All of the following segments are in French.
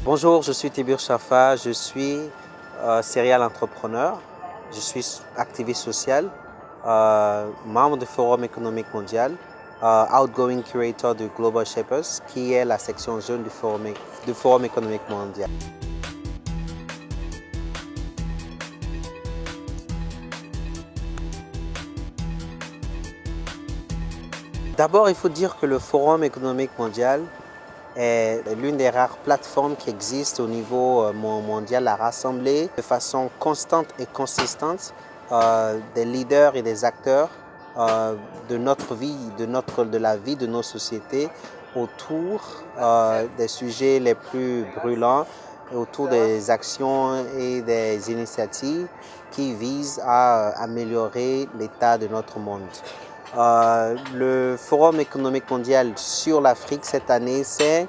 Bonjour, je suis Tibur Chafa, je suis serial entrepreneur, je suis activiste social, membre du Forum économique mondial, outgoing curator du Global Shapers, qui est la section jeune du Forum économique mondial. D'abord, il faut dire que le Forum économique mondial est l'une des rares plateformes qui existent au niveau mondial à rassembler de façon constante et consistante des leaders et des acteurs de notre vie, de la vie de nos sociétés autour des sujets les plus brûlants, autour des actions et des initiatives qui visent à améliorer l'état de notre monde. Le Forum économique mondial sur l'Afrique cette année s'est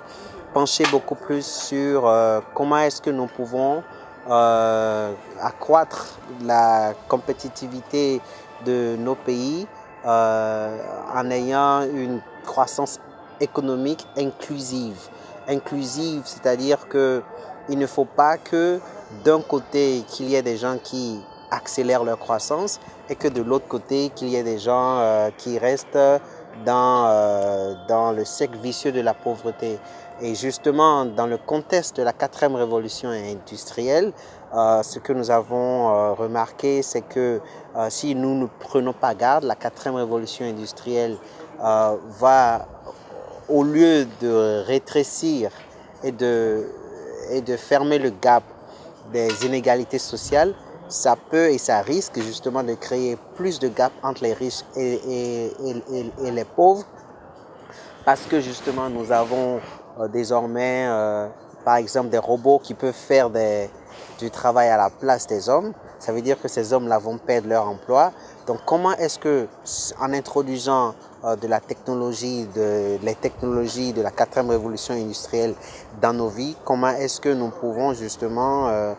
penché beaucoup plus sur comment est-ce que nous pouvons accroître la compétitivité de nos pays en ayant une croissance économique inclusive. Inclusive, c'est-à-dire qu'il ne faut pas que d'un côté qu'il y ait des gens qui accélèrent leur croissance et que de l'autre côté qu'il y ait des gens qui restent dans le cercle vicieux de la pauvreté. Et justement, dans le contexte de la quatrième révolution industrielle, ce que nous avons remarqué, c'est que si nous ne prenons pas garde, la quatrième révolution industrielle va, au lieu de rétrécir et de fermer le gap des inégalités sociales, ça peut et ça risque justement de créer plus de gap entre les riches et les pauvres, parce que justement nous avons désormais par exemple des robots qui peuvent faire du travail à la place des hommes. Ça veut dire que ces hommes-là vont perdre leur emploi. Donc comment est-ce que, en introduisant de la technologie, les technologies de la quatrième révolution industrielle dans nos vies, comment est-ce que nous pouvons justement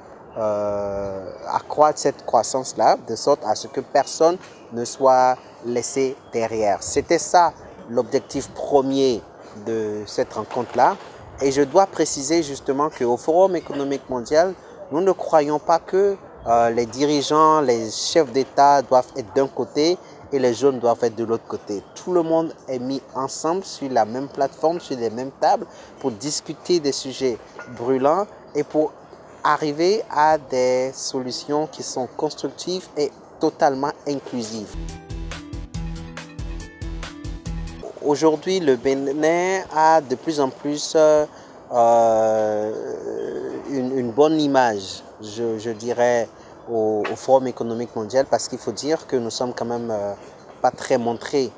accroître cette croissance-là de sorte à ce que personne ne soit laissé derrière. C'était ça l'objectif premier de cette rencontre-là. Et je dois préciser justement qu'au Forum économique mondial, nous ne croyons pas que les dirigeants, les chefs d'État doivent être d'un côté et les jeunes doivent être de l'autre côté. Tout le monde est mis ensemble sur la même plateforme, sur les mêmes tables pour discuter des sujets brûlants et pour arriver à des solutions qui sont constructives et totalement inclusives. Aujourd'hui, le Bénin a de plus en plus une bonne image, je dirais, au Forum économique mondial, parce qu'il faut dire que nous sommes quand même pas très montrés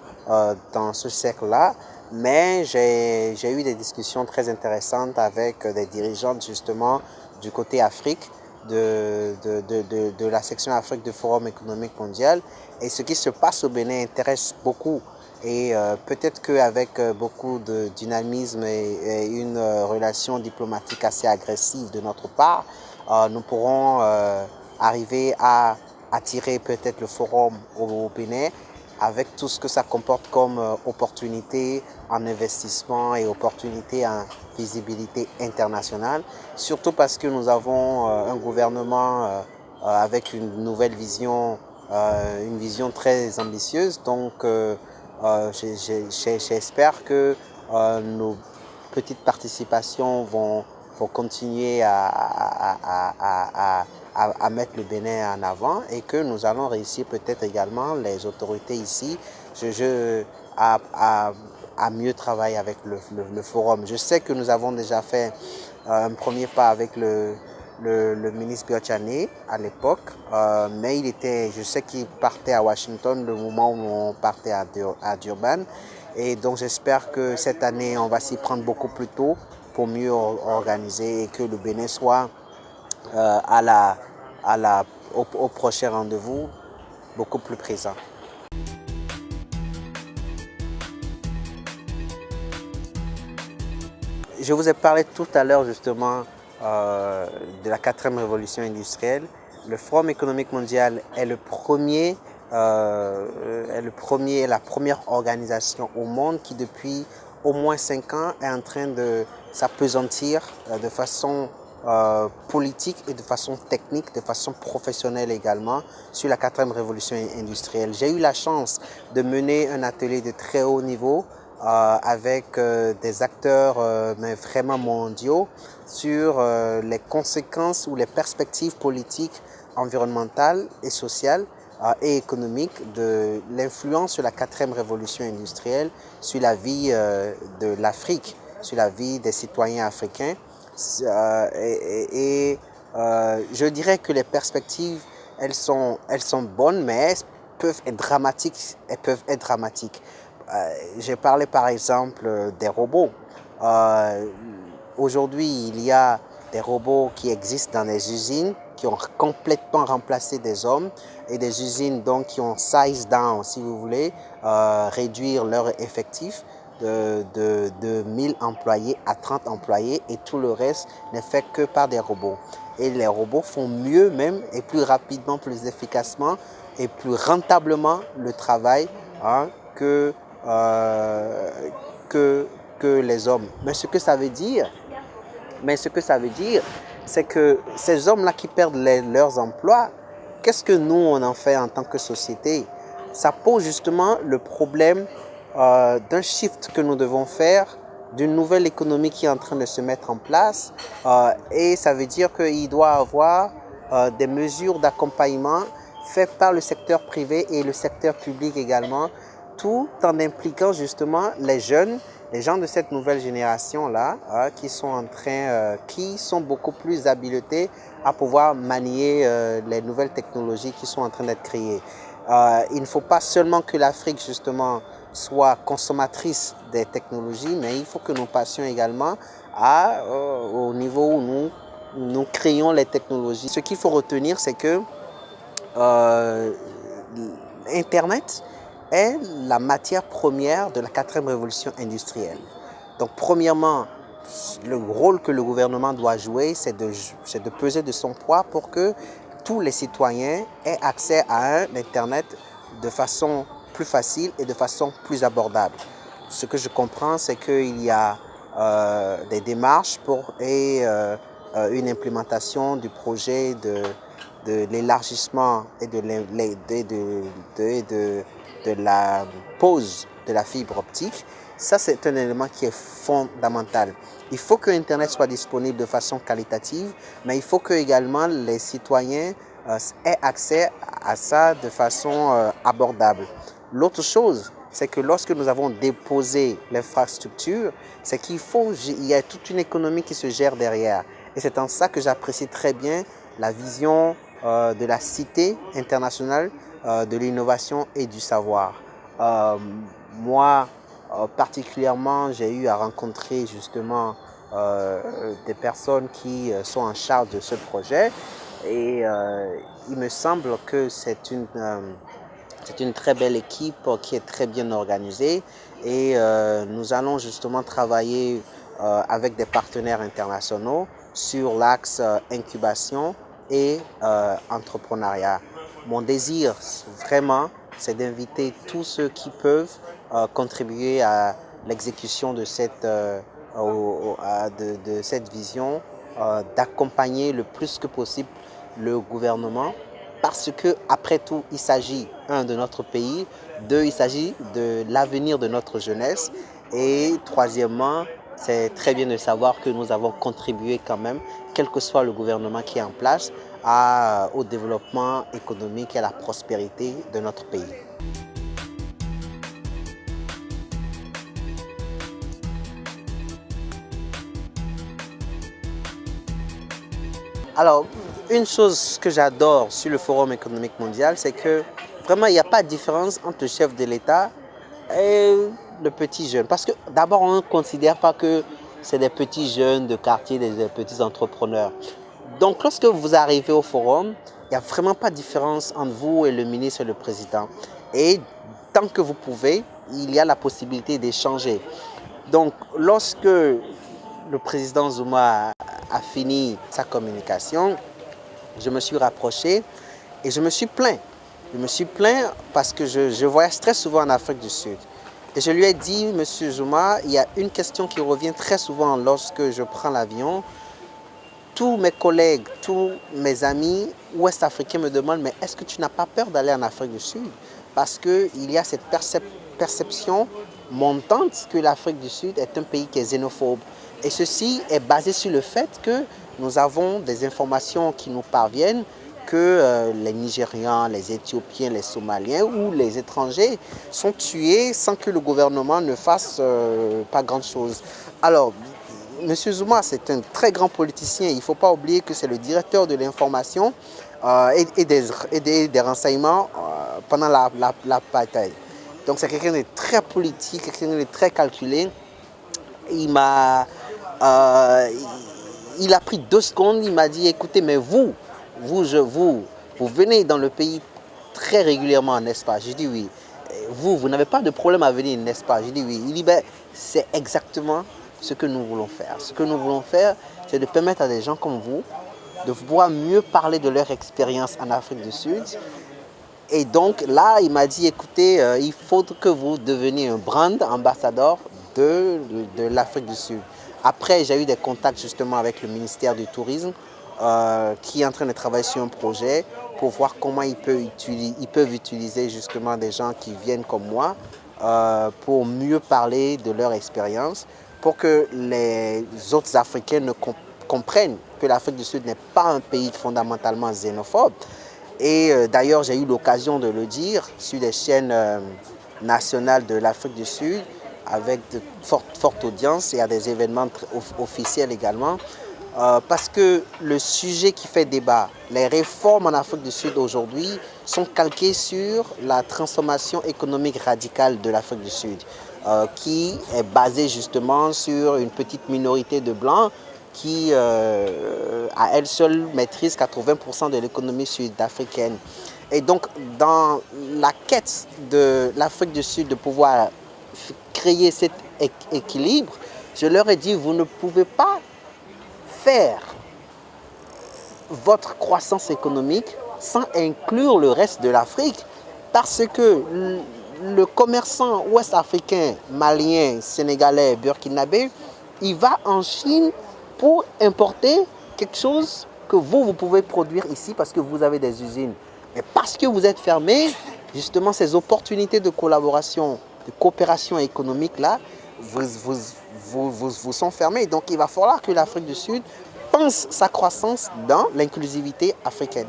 dans ce cercle-là, mais j'ai eu des discussions très intéressantes avec des dirigeantes justement du côté Afrique, de la section Afrique du Forum économique mondial, et ce qui se passe au Bénin intéresse beaucoup. Et peut-être qu'avec beaucoup de dynamisme et une relation diplomatique assez agressive de notre part, nous pourrons arriver à attirer peut-être le forum au Bénin avec tout ce que ça comporte comme opportunité en investissement et opportunité en visibilité internationale. Surtout parce que nous avons un gouvernement avec une nouvelle vision, une vision très ambitieuse. Donc, j'espère que nos petites participations vont continuer à mettre le Bénin en avant et que nous allons réussir peut-être également, les autorités ici, à mieux travailler avec le forum. Je sais que nous avons déjà fait un premier pas avec le ministre Biotchane à l'époque, mais je sais qu'il partait à Washington le moment où on partait à Durban. Et donc j'espère que cette année, on va s'y prendre beaucoup plus tôt pour mieux organiser et que le Bénin soit au prochain rendez-vous beaucoup plus présent. Je vous ai parlé tout à l'heure justement de la quatrième révolution industrielle. Le Forum économique mondial est la première organisation au monde qui depuis au moins 5 ans est en train de s'appesantir de façon politique et de façon technique, de façon professionnelle également sur la quatrième révolution industrielle. J'ai eu la chance de mener un atelier de très haut niveau avec des acteurs mais vraiment mondiaux sur les conséquences ou les perspectives politiques, environnementales et sociales et économiques de l'influence sur la quatrième révolution industrielle sur la vie de l'Afrique, sur la vie des citoyens africains. Je dirais que les perspectives, elles sont bonnes, mais elles peuvent être dramatiques. J'ai parlé par exemple des robots. Aujourd'hui, il y a des robots qui existent dans les usines, qui ont complètement remplacé des hommes, et des usines donc qui ont size down, si vous voulez, réduire leur effectif de 1000 employés à 30 employés, et tout le reste n'est fait que par des robots. Et les robots font mieux même, et plus rapidement, plus efficacement et plus rentablement le travail que les hommes. Mais ce que ça veut dire, c'est que ces hommes-là qui perdent leurs emplois, qu'est-ce que nous, on en fait en tant que société? Ça pose justement le problème d'un shift que nous devons faire, d'une nouvelle économie qui est en train de se mettre en place. Et ça veut dire qu'il doit y avoir des mesures d'accompagnement faites par le secteur privé et le secteur public également, tout en impliquant justement les jeunes, les gens de cette nouvelle génération-là, qui sont beaucoup plus habilités à pouvoir manier les nouvelles technologies qui sont en train d'être créées. Il ne faut pas seulement que l'Afrique, justement, soit consommatrice des technologies, mais il faut que nous passions également au niveau où nous créons les technologies. Ce qu'il faut retenir, c'est que Internet est la matière première de la quatrième révolution industrielle. Donc, premièrement, le rôle que le gouvernement doit jouer, c'est de peser de son poids pour que tous les citoyens aient accès à un Internet de façon plus facile et de façon plus abordable. Ce que je comprends, c'est qu'il y a des démarches et une implémentation du projet de l'élargissement et de la pose de la fibre optique. Ça, c'est un élément qui est fondamental. Il faut que Internet soit disponible de façon qualitative, mais il faut que également les citoyens aient accès à ça de façon abordable. L'autre chose, c'est que lorsque nous avons déposé l'infrastructure, c'est qu'il y a toute une économie qui se gère derrière. Et c'est en ça que j'apprécie très bien la vision de la Cité internationale de l'innovation et du savoir. Moi, particulièrement, j'ai eu à rencontrer justement des personnes qui sont en charge de ce projet, et il me semble que c'est une très belle équipe qui est très bien organisée, et nous allons justement travailler avec des partenaires internationaux sur l'axe incubation et entrepreneuriat. Mon désir, vraiment, c'est d'inviter tous ceux qui peuvent contribuer à l'exécution de cette vision, d'accompagner le plus que possible le gouvernement, parce que après tout, il s'agit, de notre pays, deux, il s'agit de l'avenir de notre jeunesse, et troisièmement, c'est très bien de savoir que nous avons contribué quand même, quel que soit le gouvernement qui est en place, au développement économique et à la prospérité de notre pays. Alors, une chose que j'adore sur le Forum économique mondial, c'est que vraiment, il n'y a pas de différence entre le chef de l'État et le petit jeune. Parce que d'abord, on ne considère pas que c'est des petits jeunes de quartier, des petits entrepreneurs. Donc, lorsque vous arrivez au forum, il n'y a vraiment pas de différence entre vous et le ministre et le président. Et tant que vous pouvez, il y a la possibilité d'échanger. Donc, lorsque le président Zuma a fini sa communication, je me suis rapproché et je me suis plaint. Je me suis plaint parce que je voyage très souvent en Afrique du Sud. Et je lui ai dit, Monsieur Zuma, il y a une question qui revient très souvent lorsque je prends l'avion. Tous mes collègues, tous mes amis ouest-africains me demandent, mais est-ce que tu n'as pas peur d'aller en Afrique du Sud? Parce qu'il y a cette perception montante que l'Afrique du Sud est un pays qui est xénophobe. Et ceci est basé sur le fait que nous avons des informations qui nous parviennent que les Nigérians, les Éthiopiens, les Somaliens ou les étrangers sont tués sans que le gouvernement ne fasse pas grand-chose. Alors, M. Zuma, c'est un très grand politicien. Il ne faut pas oublier que c'est le directeur de l'information et des renseignements pendant la bataille. Donc c'est quelqu'un de très politique, quelqu'un de très calculé. Il a pris 2 secondes, il m'a dit, écoutez, mais vous venez dans le pays très régulièrement, n'est-ce pas? J'ai dit oui. Vous n'avez pas de problème à venir, n'est-ce pas? J'ai dit oui. Il dit, ben, c'est exactement ce que nous voulons faire. Ce que nous voulons faire, c'est de permettre à des gens comme vous de pouvoir mieux parler de leur expérience en Afrique du Sud. Et donc là, il m'a dit, écoutez, il faut que vous deveniez un brand ambassadeur de l'Afrique du Sud. Après, j'ai eu des contacts justement avec le ministère du Tourisme qui est en train de travailler sur un projet pour voir comment ils peuvent utiliser justement des gens qui viennent comme moi pour mieux parler de leur expérience, pour que les autres Africains comprennent que l'Afrique du Sud n'est pas un pays fondamentalement xénophobe. Et d'ailleurs, j'ai eu l'occasion de le dire sur les chaînes nationales de l'Afrique du Sud, avec de fortes audiences et à des événements officiels également. Parce que le sujet qui fait débat, les réformes en Afrique du Sud aujourd'hui sont calquées sur la transformation économique radicale de l'Afrique du Sud, qui est basée justement sur une petite minorité de Blancs qui, à elle seule, maîtrise 80% de l'économie sud-africaine. Et donc, dans la quête de l'Afrique du Sud de pouvoir créer cet équilibre, je leur ai dit, vous ne pouvez pas faire votre croissance économique sans inclure le reste de l'Afrique, parce que le commerçant ouest-africain, malien, sénégalais, burkinabé, il va en Chine pour importer quelque chose que vous pouvez produire ici parce que vous avez des usines. Mais parce que vous êtes fermé, justement, ces opportunités de collaboration, de coopération économique là, vous sont fermées. Donc, il va falloir que l'Afrique du Sud pense sa croissance dans l'inclusivité africaine.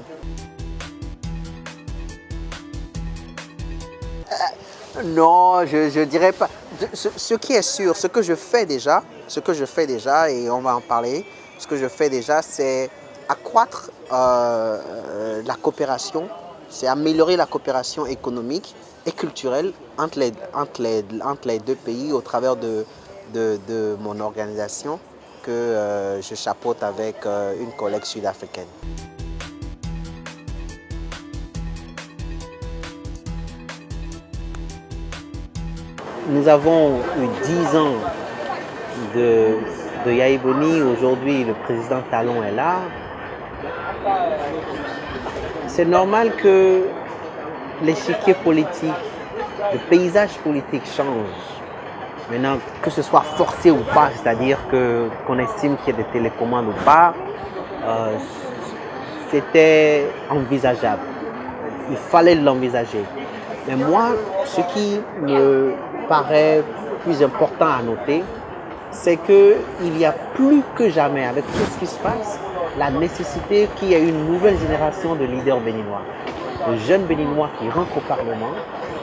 Non, je ne dirais pas. Ce qui est sûr, ce que je fais déjà, et on va en parler, ce que je fais déjà, c'est accroître la coopération, c'est améliorer la coopération économique et culturelle entre les 2 pays au travers de mon organisation que je chapeaute avec une collègue sud-africaine. Nous avons eu 10 ans de Yahya Boni. Aujourd'hui, le président Talon est là. C'est normal que l'échiquier politique, le paysage politique change. Maintenant, que ce soit forcé ou pas, c'est-à-dire qu'on estime qu'il y a des télécommandes ou pas, c'était envisageable. Il fallait l'envisager. Mais moi, ce qui me paraît plus important à noter, c'est qu'il y a plus que jamais, avec tout ce qui se passe, la nécessité qu'il y ait une nouvelle génération de leaders béninois. De jeunes béninois qui rentrent au Parlement,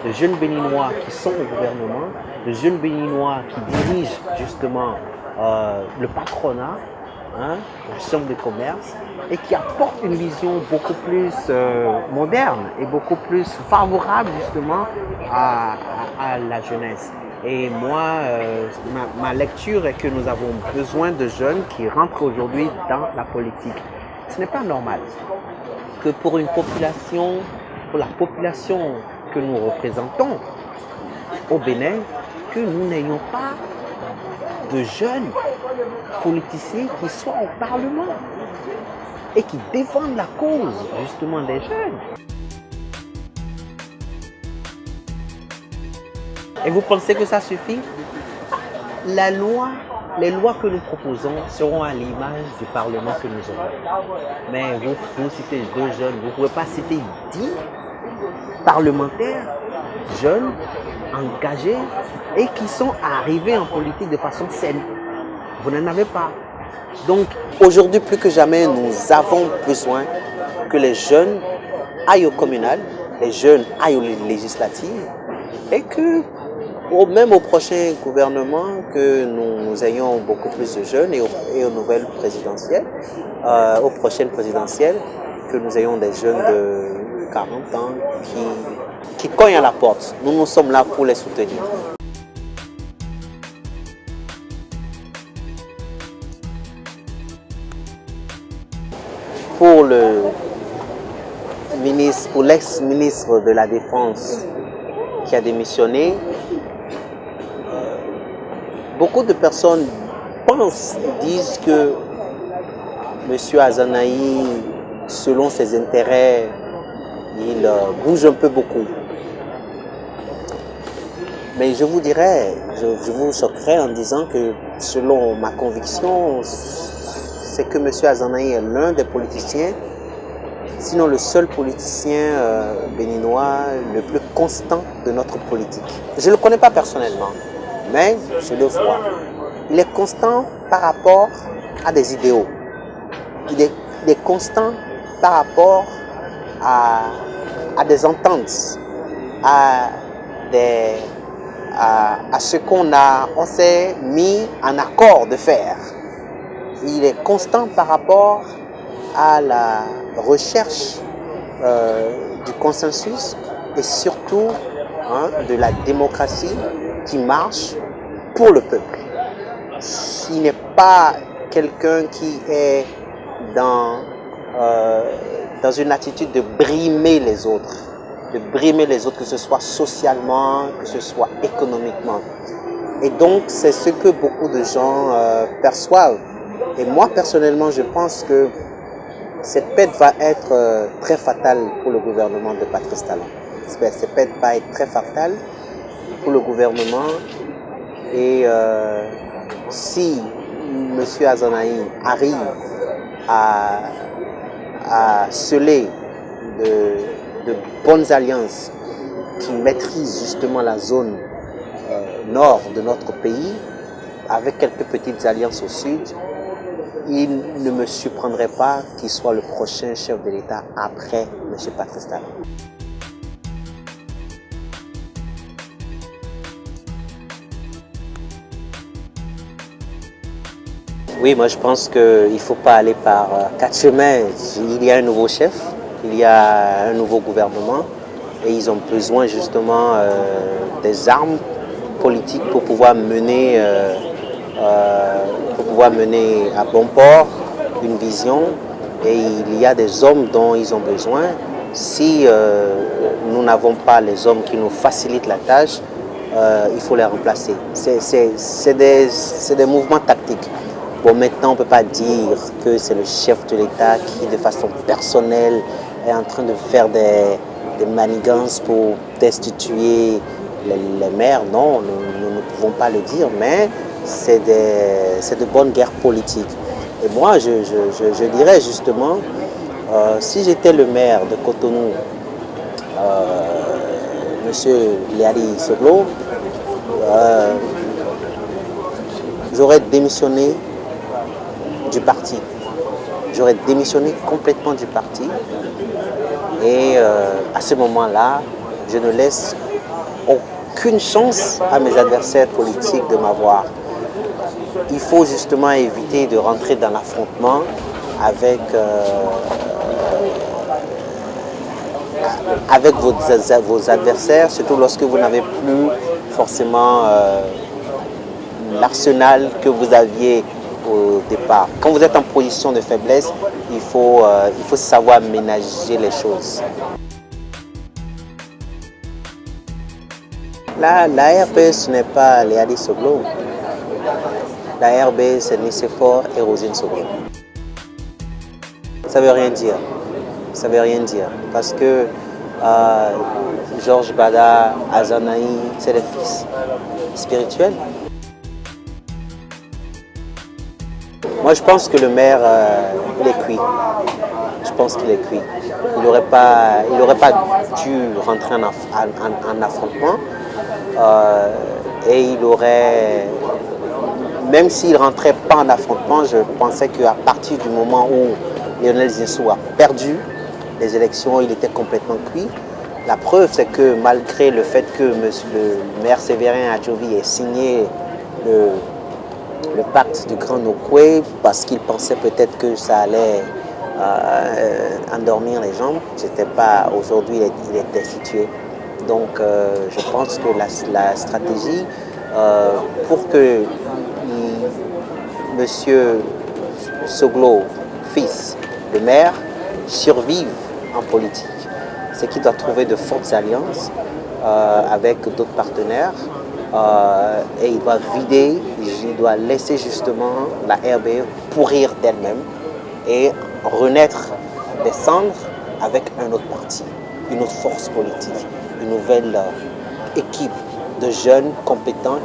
de jeunes béninois qui sont au gouvernement, de jeunes béninois qui dirigent justement le patronat, la chambre de commerce, et qui apportent une vision beaucoup plus moderne et beaucoup plus favorable justement à la jeunesse. Et moi, ma lecture est que nous avons besoin de jeunes qui rentrent aujourd'hui dans la politique. Ce n'est pas normal que pour la population que nous représentons au Bénin, que nous n'ayons pas de jeunes politiciens qui soient au Parlement et qui défendent la cause justement des jeunes. Et vous pensez que ça suffit? Les lois que nous proposons seront à l'image du Parlement que nous aurons. Mais vous citez deux jeunes, vous ne pouvez pas citer 10 parlementaires jeunes, engagés et qui sont arrivés en politique de façon saine. Vous n'en avez pas. Donc aujourd'hui plus que jamais, nous avons besoin que les jeunes aillent au communal, les jeunes aillent aux législatives et que même au prochain gouvernement, que nous ayons beaucoup plus de jeunes et aux nouvelles présidentielles, aux prochaines présidentielles, que nous ayons des jeunes de 40 ans qui cognent à la porte. Nous sommes là pour les soutenir. Pour l'ex-ministre de la Défense qui a démissionné, beaucoup de personnes disent que M. Azanahi, selon ses intérêts, il bouge un peu beaucoup. Mais je vous dirais, je vous choquerai en disant que selon ma conviction, c'est que M. Azanahi est l'un des politiciens, sinon le seul politicien béninois le plus constant de notre politique. Je ne le connais pas personnellement, mais je le vois. Il est constant par rapport à des idéaux. Il est constant par rapport à des ententes, à ce qu'on s'est mis en accord de faire. Il est constant par rapport à la recherche du consensus et surtout de la démocratie qui marche pour le peuple. Il n'est pas quelqu'un qui est dans une attitude de brimer les autres, que ce soit socialement, que ce soit économiquement. Et donc, c'est ce que beaucoup de gens perçoivent. Et moi, personnellement, je pense que cette perte va être très fatale pour le gouvernement de Patrice Talon. Cette perte va être très fatale pour le gouvernement. Et si M. Azanahi arrive à sceller de bonnes alliances qui maîtrisent justement la zone nord de notre pays, avec quelques petites alliances au sud, il ne me surprendrait pas qu'il soit le prochain chef de l'État après M. Patrice Talon. Oui, moi je pense qu'il ne faut pas aller par quatre chemins. Il y a un nouveau chef, il y a un nouveau gouvernement et ils ont besoin justement des armes politiques pour pouvoir mener à bon port une vision, et il y a des hommes dont ils ont besoin. Si nous n'avons pas les hommes qui nous facilitent la tâche, il faut les remplacer. C'est des mouvements tactiques. Bon, maintenant, on ne peut pas dire que c'est le chef de l'État qui, de façon personnelle, est en train de faire des manigances pour destituer les maires. Non, nous ne pouvons pas le dire, mais c'est de bonnes guerres politiques. Et moi, je dirais justement, si j'étais le maire de Cotonou, M. Léari Soglo, j'aurais démissionné du parti. J'aurais démissionné complètement du parti. Et à ce moment-là, je ne laisse aucune chance à mes adversaires politiques de m'avoir. Il faut justement éviter de rentrer dans l'affrontement avec vos adversaires, surtout lorsque vous n'avez plus forcément l'arsenal que vous aviez au départ. Quand vous êtes en position de faiblesse, il faut savoir ménager les choses. Là, la RB, ce n'est pas Léari Soglo. La RB, c'est Nicéphore et Rosine Soglo. Ça ne veut rien dire. Ça ne veut rien dire. Parce que Euh, Georges Bada, Azanaï, c'est des fils spirituels. Moi, je pense que le maire, il est cuit. Je pense qu'il est cuit. Il aurait pas dû rentrer en affrontement. Euh, et il aurait, même s'il ne rentrait pas en affrontement, je pensais qu'à partir du moment où Lionel Zinsou a perdu les élections, il était complètement cuit. La preuve, c'est que malgré le fait que le maire Séverin Adjovi ait signé le pacte du Grand Nokwe parce qu'il pensait peut-être que ça allait endormir les gens, c'était pas, aujourd'hui il est destitué. Donc je pense que la stratégie pour que Monsieur Soglo, fils, le maire, survive en politique, c'est qu'il doit trouver de fortes alliances avec d'autres partenaires et il doit laisser justement la RBE pourrir d'elle-même et renaître des cendres avec un autre parti, une autre force politique, une nouvelle équipe de jeunes compétents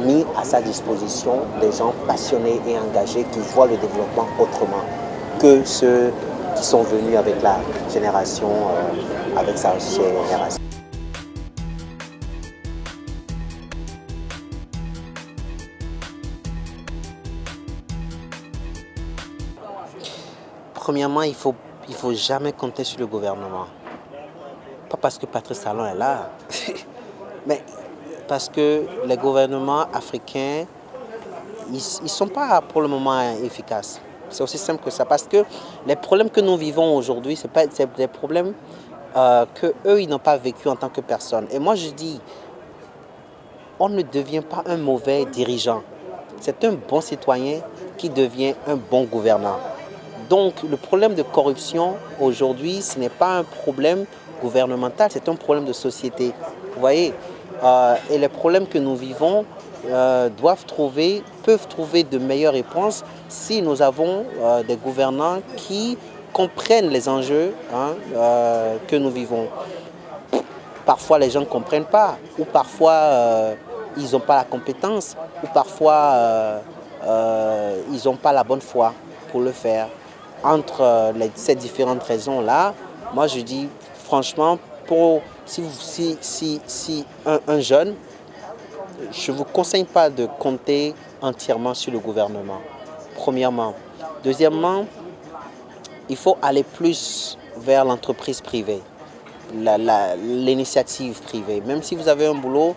mis à sa disposition, des gens passionnés et engagés qui voient le développement autrement que ceux qui sont venus avec la génération, avec sa génération. Premièrement, il faut jamais compter sur le gouvernement. Pas parce que Patrice Talon est là, mais parce que les gouvernements africains, ils ne sont pas pour le moment efficaces. C'est aussi simple que ça. Parce que les problèmes que nous vivons aujourd'hui, c'est des problèmes qu'eux, ils n'ont pas vécu en tant que personne. Et moi, je dis, on ne devient pas un mauvais dirigeant. C'est un bon citoyen qui devient un bon gouvernant. Donc, le problème de corruption aujourd'hui, ce n'est pas un problème gouvernemental, c'est un problème de société. Vous voyez, et les problèmes que nous vivons peuvent trouver de meilleures réponses si nous avons des gouvernants qui comprennent les enjeux que nous vivons. Parfois, les gens ne comprennent pas, ou parfois, ils n'ont pas la compétence, ou parfois, ils n'ont pas la bonne foi pour le faire. Entre ces différentes raisons-là, moi je dis franchement, si un jeune, je ne vous conseille pas de compter entièrement sur le gouvernement, premièrement. Deuxièmement, il faut aller plus vers l'entreprise privée, l'initiative privée. Même si vous avez un boulot,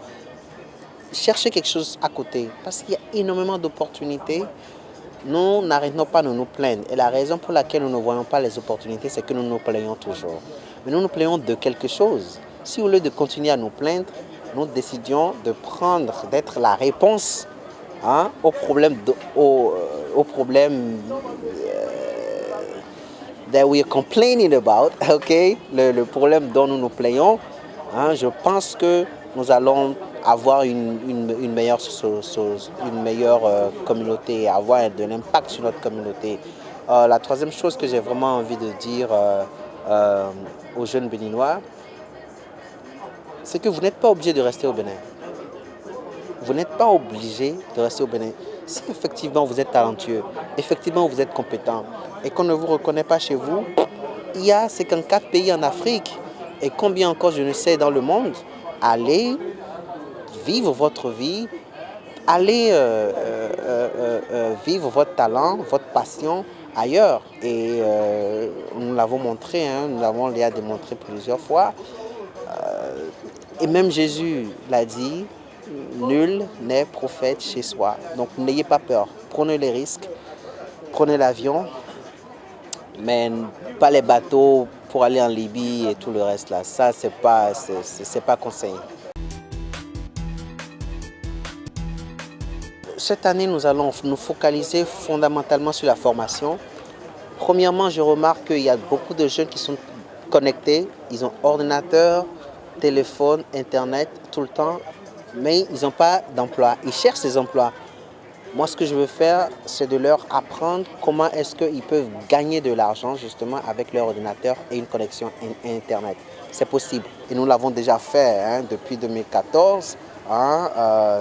cherchez quelque chose à côté, parce qu'il y a énormément d'opportunités. Nous n'arrêtons pas de nous plaindre. Et la raison pour laquelle nous ne voyons pas les opportunités, c'est que nous nous plaignons toujours. Mais nous nous plaignons de quelque chose. Si au lieu de continuer à nous plaindre, nous décidions d'être la réponse au problème, that we are complaining about, okay? Le problème dont nous nous plaignons, je pense que nous allons avoir une meilleure communauté, avoir de l'impact sur notre communauté. La troisième chose que j'ai vraiment envie de dire aux jeunes béninois, c'est que vous n'êtes pas obligé de rester au Bénin. Vous n'êtes pas obligé de rester au Bénin. Si effectivement vous êtes talentueux, effectivement vous êtes compétent et qu'on ne vous reconnaît pas chez vous, il y a 54 pays en Afrique et combien encore je ne sais dans le monde. Allez vivre votre vie, allez vivre votre talent, votre passion ailleurs. Et nous l'avons montré, nous l'avons démontré plusieurs fois. Et même Jésus l'a dit, nul n'est prophète chez soi. Donc n'ayez pas peur, prenez les risques, prenez l'avion, mais pas les bateaux pour aller en Libye et tout le reste là. Ça, c'est pas conseillé. Cette année, nous allons nous focaliser fondamentalement sur la formation. Premièrement, je remarque qu'il y a beaucoup de jeunes qui sont connectés, ils ont ordinateur, téléphone, internet tout le temps, mais ils n'ont pas d'emploi. Ils cherchent des emplois. Moi, ce que je veux faire, c'est de leur apprendre comment est-ce qu'ils peuvent gagner de l'argent justement avec leur ordinateur et une connexion Internet. C'est possible. Et nous l'avons déjà fait depuis 2014.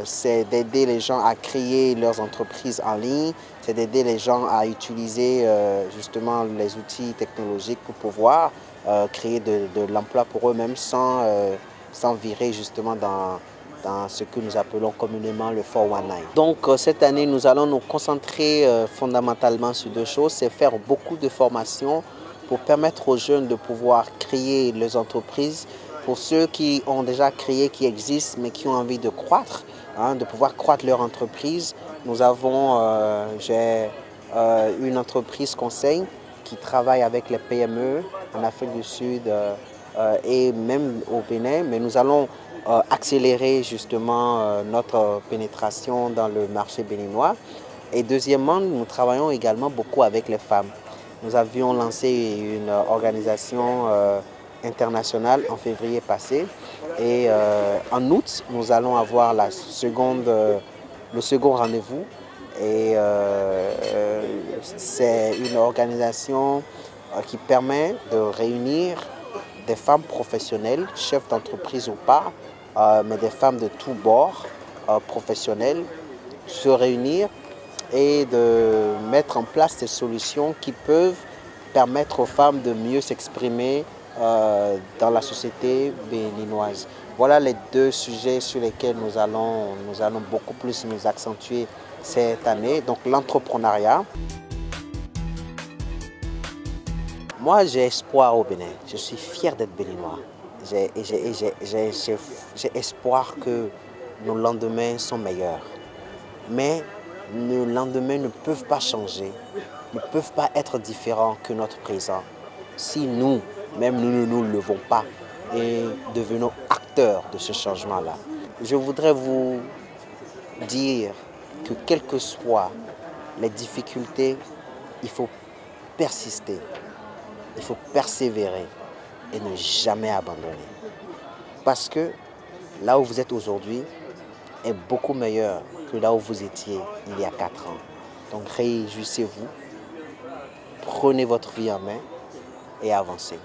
C'est d'aider les gens à créer leurs entreprises en ligne. C'est d'aider les gens à utiliser justement les outils technologiques pour pouvoir créer de l'emploi pour eux-mêmes sans virer justement dans ce que nous appelons communément le 419. Donc cette année, nous allons nous concentrer fondamentalement sur deux choses, c'est faire beaucoup de formations pour permettre aux jeunes de pouvoir créer leurs entreprises. Pour ceux qui ont déjà créé, qui existent, mais qui ont envie de croître, de pouvoir croître leur entreprise, j'ai une entreprise conseil qui travaille avec les PME en Afrique du Sud et même au Bénin, mais nous allons accélérer justement notre pénétration dans le marché béninois. Et deuxièmement, nous travaillons également beaucoup avec les femmes. Nous avions lancé une organisation internationale en février passé et en août, nous allons avoir le second rendez-vous et c'est une organisation qui permet de réunir des femmes professionnelles, chefs d'entreprise ou pas, mais des femmes de tous bords professionnels, se réunir et de mettre en place des solutions qui peuvent permettre aux femmes de mieux s'exprimer dans la société béninoise. Voilà les deux sujets sur lesquels nous allons beaucoup plus nous accentuer cette année. Donc l'entrepreneuriat. Moi, j'ai espoir au Bénin. Je suis fier d'être béninois. J'ai espoir que nos lendemains sont meilleurs. Mais nos lendemains ne peuvent pas changer, ne peuvent pas être différents que notre présent. Si nous, même nous ne nous levons pas et devenons acteurs de ce changement-là. Je voudrais vous dire que quelles que soient les difficultés, il faut persister. Il faut persévérer et ne jamais abandonner. Parce que là où vous êtes aujourd'hui est beaucoup meilleur que là où vous étiez il y a 4 ans. Donc réjouissez-vous, prenez votre vie en main et avancez.